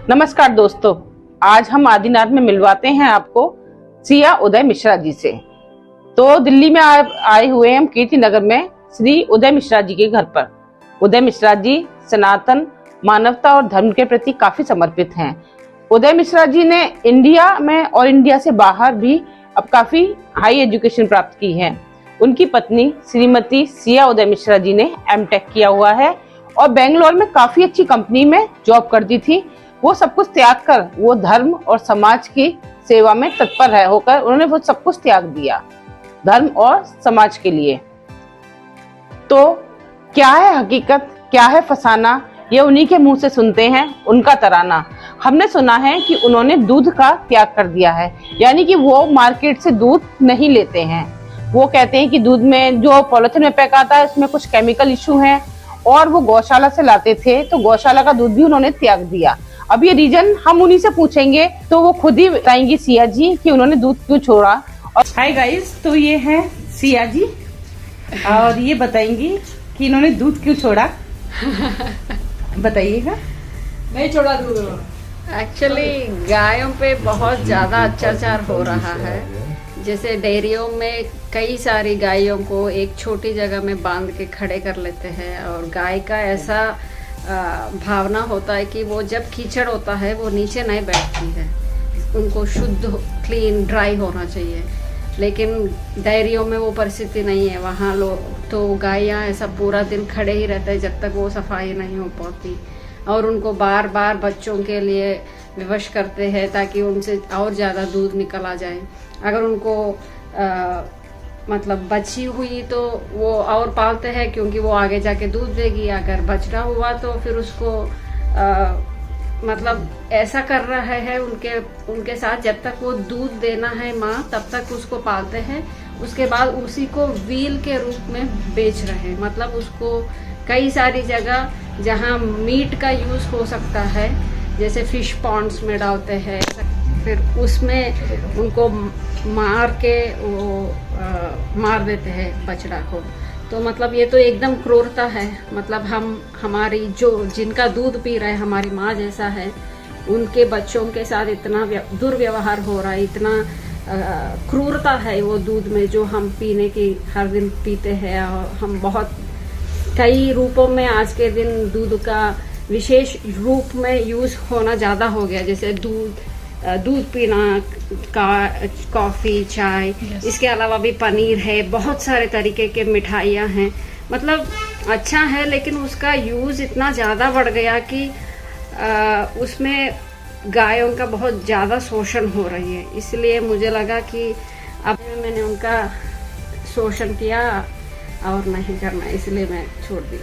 नमस्कार दोस्तों, आज हम आदिनाथ में मिलवाते हैं आपको सिया उदय मिश्रा जी से। तो दिल्ली में आए हुए हैं हम कीर्ति नगर में श्री उदय मिश्रा जी के घर पर। उदय मिश्रा जी सनातन मानवता और धर्म के प्रति काफी समर्पित हैं। उदय मिश्रा जी ने इंडिया में और इंडिया से बाहर भी अब काफी हाई एजुकेशन प्राप्त की है। उनकी पत्नी श्रीमती सिया उदय मिश्रा जी ने एमटेक किया हुआ है और बेंगलोर में काफी अच्छी कंपनी में जॉब करती थी। वो सब कुछ त्याग कर वो धर्म और समाज की सेवा में तत्पर है होकर उन्होंने वो सब कुछ त्याग दिया धर्म और समाज के लिए। तो क्या है हकीकत, क्या है फसाना, ये उन्हीं के मुंह से सुनते हैं उनका तराना। हमने सुना है कि उन्होंने दूध का त्याग कर दिया है, यानी कि वो मार्केट से दूध नहीं लेते हैं। वो कहते हैं कि दूध में जो पॉलिथीन में पैक आता है उसमें कुछ केमिकल इशू है और वो गौशाला से लाते थे, तो गौशाला का दूध भी उन्होंने त्याग दिया। अब ये रीजन हम उन्हीं से पूछेंगे तो वो खुद ही बताएंगी सिया जी कि उन्होंने दूध क्यों छोड़ा। और हाय गाइस, तो ये है सिया जी और ये बताएंगी कि इन्होंने दूध क्यों छोड़ा। बताइएगा। नहीं छोड़ा दूध। एक्चुअली गायों पे बहुत ज़्यादा अत्याचार हो रहा है। जैसे डेयरियों में कई सारी गायों को एक छोटी जगह में बांध के खड़े कर लेते हैं और गाय का ऐसा भावना होता है कि वो जब कीचड़ होता है वो नीचे नहीं बैठती है। उनको शुद्ध क्लीन ड्राई होना चाहिए, लेकिन डेयरियों में वो परिस्थिति नहीं है। वहाँ लोग तो गायें ऐसा पूरा दिन खड़े ही रहते हैं जब तक वो सफाई नहीं हो पाती और उनको बार बार बच्चों के लिए विवश करते हैं ताकि उनसे और ज़्यादा दूध निकल आ जाए। अगर उनको मतलब बची हुई तो वो और पालते हैं क्योंकि वो आगे जाके दूध देगी। अगर बछड़ा हुआ तो फिर उसको मतलब ऐसा कर रहा है उनके साथ, जब तक वो दूध देना है माँ तब तक उसको पालते हैं। उसके बाद उसी को व्हील के रूप में बेच रहे हैं। मतलब उसको कई सारी जगह जहाँ मीट का यूज़ हो सकता है, जैसे फिश पॉन्ड्स में डालते हैं, फिर उसमें उनको मार के वो मार देते हैं बछड़ा को। तो मतलब ये तो एकदम क्रूरता है। मतलब हमारी जो जिनका दूध पी रहे हैं हमारी माँ जैसा है, उनके बच्चों के साथ इतना दुर्व्यवहार हो रहा है, इतना क्रूरता है वो दूध में जो हम पीने की हर दिन पीते हैं। और हम बहुत कई रूपों में आज के दिन दूध का विशेष रूप में यूज होना ज़्यादा हो गया। जैसे दूध पीना, कॉफ़ी, चाय, इसके अलावा भी पनीर है, बहुत सारे तरीके के मिठाइयाँ हैं। मतलब अच्छा है, लेकिन उसका यूज़ इतना ज़्यादा बढ़ गया कि उसमें गायों का बहुत ज़्यादा शोषण हो रही है। इसलिए मुझे लगा कि अब मैंने उनका शोषण किया और नहीं करना, इसलिए मैं छोड़ दी।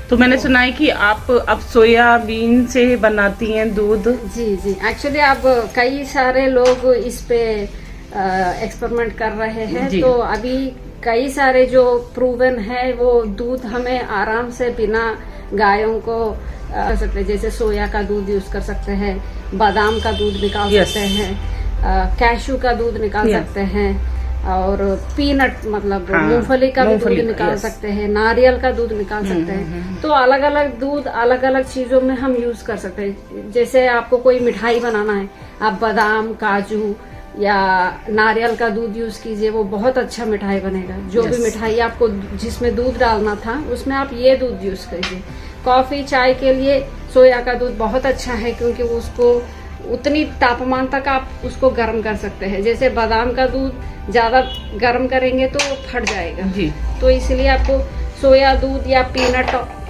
तो मैंने सुना है कि आप अब सोयाबीन से बनाती हैं दूध। जी जी, एक्चुअली अब कई सारे लोग इस पे एक्सपेरिमेंट कर रहे हैं। तो अभी कई सारे जो प्रूवन है वो दूध हमें आराम से बिना गायों को कर सकते हैं। जैसे सोया का दूध यूज कर सकते हैं, बादाम का दूध निकाल सकते हैं, कैशू का दूध निकाल सकते हैं और पीनट मतलब मूंगफली का भी दूध निकाल सकते हैं, नारियल का दूध निकाल सकते हैं। तो अलग अलग दूध अलग अलग चीजों में हम यूज कर सकते हैं। जैसे आपको कोई मिठाई बनाना है, आप बादाम, काजू या नारियल का दूध यूज कीजिए, वो बहुत अच्छा मिठाई बनेगा। जो भी मिठाई आपको जिसमें दूध डालना था उसमें आप ये दूध यूज कीजिए। कॉफी, चाय के लिए सोया का दूध बहुत अच्छा है क्योंकि उसको उतनी तापमान तक आप उसको गर्म कर सकते हैं। जैसे बादाम का दूध ज्यादा गर्म करेंगे तो वो फट जाएगा जी। तो इसलिए आपको सोया दूध या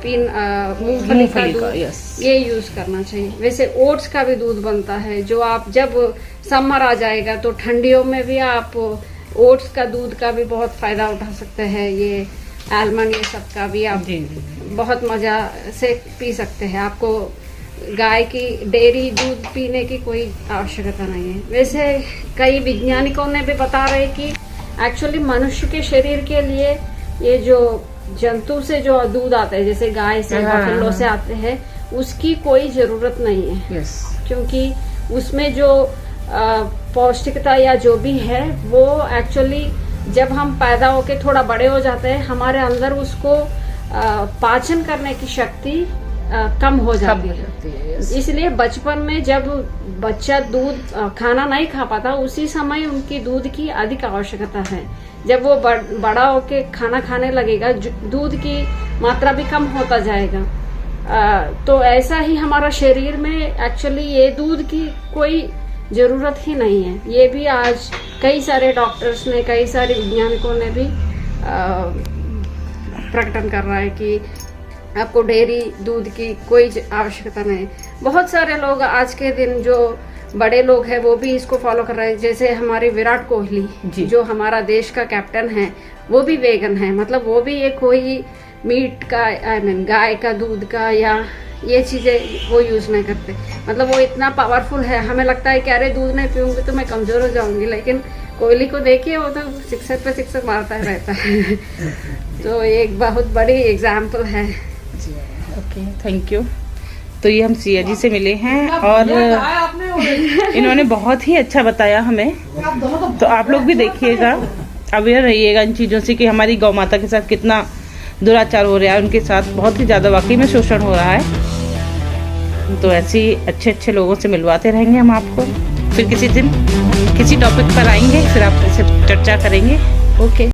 मूंगफली का दूध ये यूज करना चाहिए। वैसे ओट्स का भी दूध बनता है, जो आप जब समर आ जाएगा तो ठंडियों में भी आप ओट्स का दूध का भी बहुत फायदा उठा सकते हैं। ये आलमंड ये सब का भी आप बहुत मजा से पी सकते हैं। आपको गाय की डेयरी दूध पीने की कोई आवश्यकता नहीं है। वैसे कई वैज्ञानिकों ने भी बता रहे कि एक्चुअली मनुष्य के शरीर के लिए ये जो जंतु से जो दूध आता है, जैसे गाय से, बफेलो से आते हैं, उसकी कोई जरूरत नहीं है। क्योंकि उसमें जो पौष्टिकता या जो भी है वो एक्चुअली जब हम पैदा होके थोड़ा बड़े हो जाते हैं हमारे अंदर उसको पाचन करने की शक्ति कम हो जाती है। इसलिए बचपन में जब बच्चा दूध खाना नहीं खा पाता, उसी समय उनकी दूध की अधिक आवश्यकता है। जब वो बड़ा होके खाना खाने लगेगा, दूध की मात्रा भी कम होता जाएगा। तो ऐसा ही हमारा शरीर में एक्चुअली ये दूध की कोई जरूरत ही नहीं है। ये भी आज कई सारे डॉक्टर्स ने, कई सारे वैज्ञानिकों ने भी प्रकटन कर रहा है कि आपको डेयरी दूध की कोई आवश्यकता नहीं। बहुत सारे लोग आज के दिन, जो बड़े लोग हैं, वो भी इसको फॉलो कर रहे हैं। जैसे हमारे विराट कोहली जो हमारा देश का कैप्टन है, वो भी वेगन है। मतलब वो भी ये कोई मीट का, गाय का दूध का या ये चीजें वो यूज नहीं करते। मतलब वो इतना पावरफुल है, हमें लगता है कि अरे दूध नहीं पीऊंगी तो मैं कमजोर हो जाऊंगी, लेकिन कोहली को देखिए, वो तो सिक्सर पे सिक्सर मारता रहता है। तो एक बहुत बड़ी एग्जाम्पल है। Okay, thank you. तो ये हम सिया जी से मिले हैं और इन्होंने बहुत ही अच्छा बताया हमें। तो आप लोग भी देखिएगा, अवेयर रहिएगा इन चीज़ों से कि हमारी गौ माता के साथ कितना दुराचार हो रहा है, उनके साथ बहुत ही ज़्यादा वाकई में शोषण हो रहा है। तो ऐसे ही अच्छे अच्छे लोगों से मिलवाते रहेंगे हम आपको। फिर किसी दिन किसी टॉपिक पर आएंगे, फिर आपसे चर्चा करेंगे। ओके।